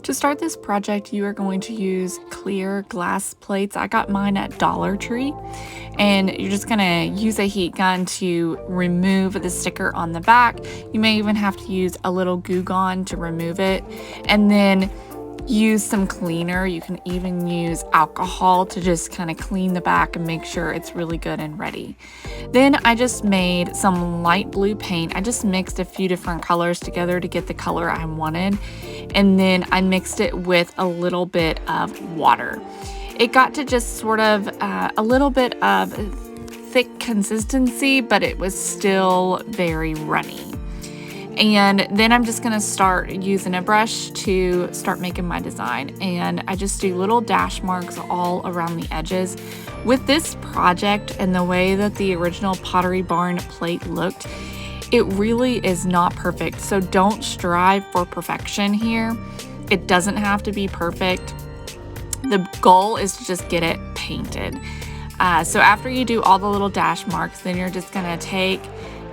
To start this project, you are going to use clear glass plates. I got mine at Dollar Tree, and you're just gonna use a heat gun to remove the sticker on the back. You may even have to use a little Goo Gone to remove it, and then use some cleaner. You can even use alcohol to just kind of clean the back and make sure it's really good and ready. Then I just made some light blue paint. I just mixed a few different colors together to get the color I wanted, and then I mixed it with a little bit of water. It got to just sort of a little bit of thick consistency, but it was still very runny. And then I'm just gonna start using a brush to start making my design. And I just do little dash marks all around the edges. With this project and the way that the original Pottery Barn plate looked, it really is not perfect. So don't strive for perfection here. It doesn't have to be perfect. The goal is to just get it painted. So after you do all the little dash marks, then you're just gonna take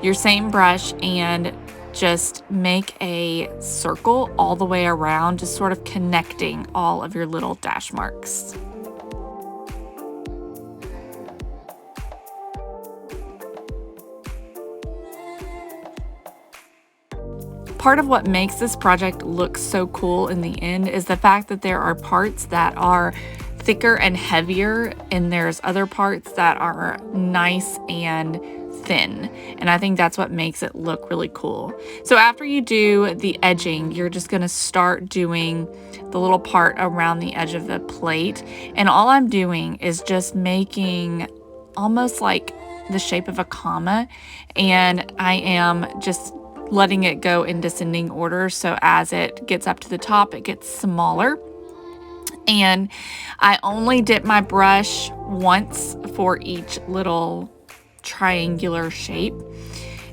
your same brush and just make a circle all the way around, just sort of connecting all of your little dash marks. Part of what makes this project look so cool in the end is the fact that there are parts that are thicker and heavier, and there's other parts that are nice and thin, and I think that's what makes it look really cool. So after you do the edging, you're just going to start doing the little part around the edge of the plate, and all I'm doing is just making almost like the shape of a comma, and I am just letting it go in descending order, so as it gets up to the top it gets smaller. And I only dip my brush once for each little triangular shape,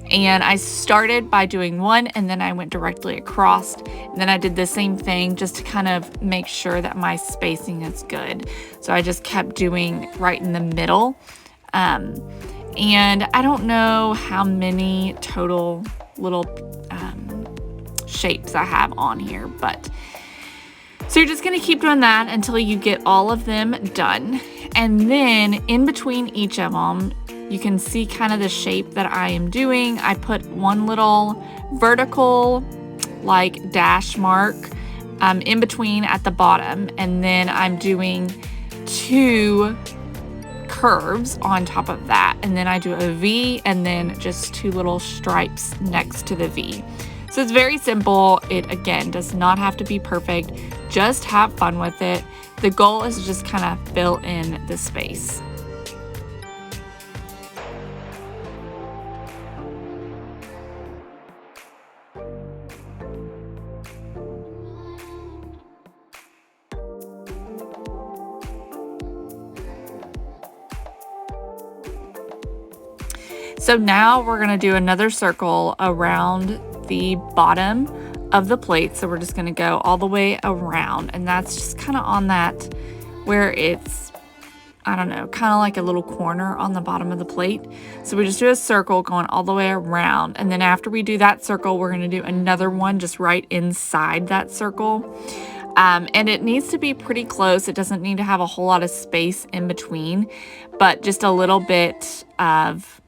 and I started by doing one and then I went directly across, and then I did the same thing just to kind of make sure that my spacing is good. So I just kept doing right in the middle, and I don't know how many total little shapes I have on here, but so you're just going to keep doing that until you get all of them done. And then in between each of them, you can see kind of the shape that I am doing. I put one little vertical like dash mark in between at the bottom, and then I'm doing two curves on top of that, and then I do a V and then just two little stripes next to the V. So it's very simple. It again does not have to be perfect. Just have fun with it. The goal is to just kind of fill in the space. So now we're gonna do another circle around the bottom of the plate. So we're just gonna go all the way around, and that's just kind of on that where it's, I don't know, kind of like a little corner on the bottom of the plate. So we just do a circle going all the way around, and then after we do that circle, we're gonna do another one just right inside that circle. And it needs to be pretty close. It doesn't need to have a whole lot of space in between, but just a little bit of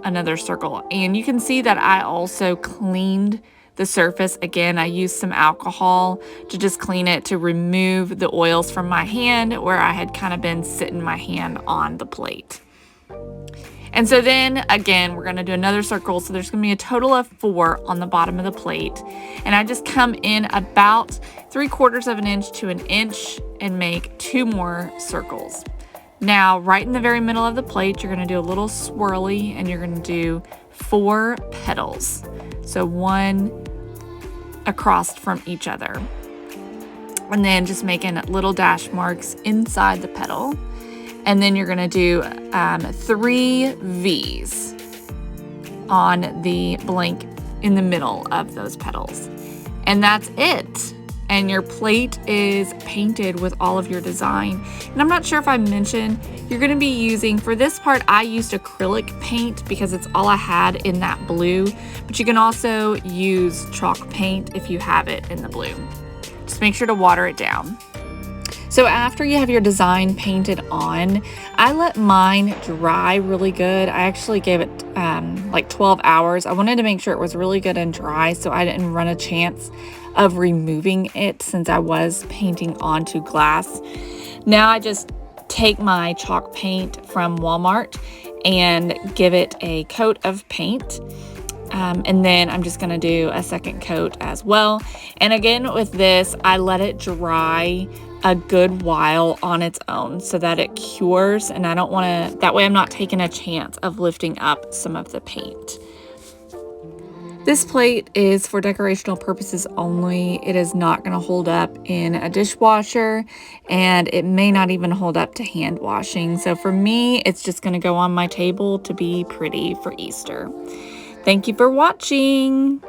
another circle. And you can see that I also cleaned the surface. Again, I used some alcohol to just clean it, to remove the oils from my hand where I had kind of been sitting my hand on the plate. And so then again, we're going to do another circle. So there's going to be a total of 4 on the bottom of the plate. And I just come in about 3/4 of an inch to an inch and make 2 more circles. Now, right in the very middle of the plate, you're going to do a little swirly, and you're going to do 4 petals. So 1 across from each other. And then just making little dash marks inside the petal. And then you're going to do 3 V's on the blank in the middle of those petals. And that's it. And your plate is painted with all of your design. And I'm not sure if I mentioned, you're going to be using, for this part, I used acrylic paint because it's all I had in that blue. But you can also use chalk paint if you have it in the blue. Just just make sure to water it down. So after you have your design painted on, I let mine dry really good. I actually gave it like 12 hours. I wanted to make sure it was really good and dry so I didn't run a chance of removing it since I was painting onto glass. Now I just take my chalk paint from Walmart and give it a coat of paint. And then I'm just going to do a second coat as well. And again, with this, I let it dry a good while on its own so that it cures, and I don't want to, that way I'm not taking a chance of lifting up some of the paint. This plate is for decorational purposes only. It is not going to hold up in a dishwasher, and it may not even hold up to hand washing. So for me, it's just going to go on my table to be pretty for Easter. Thank you for watching.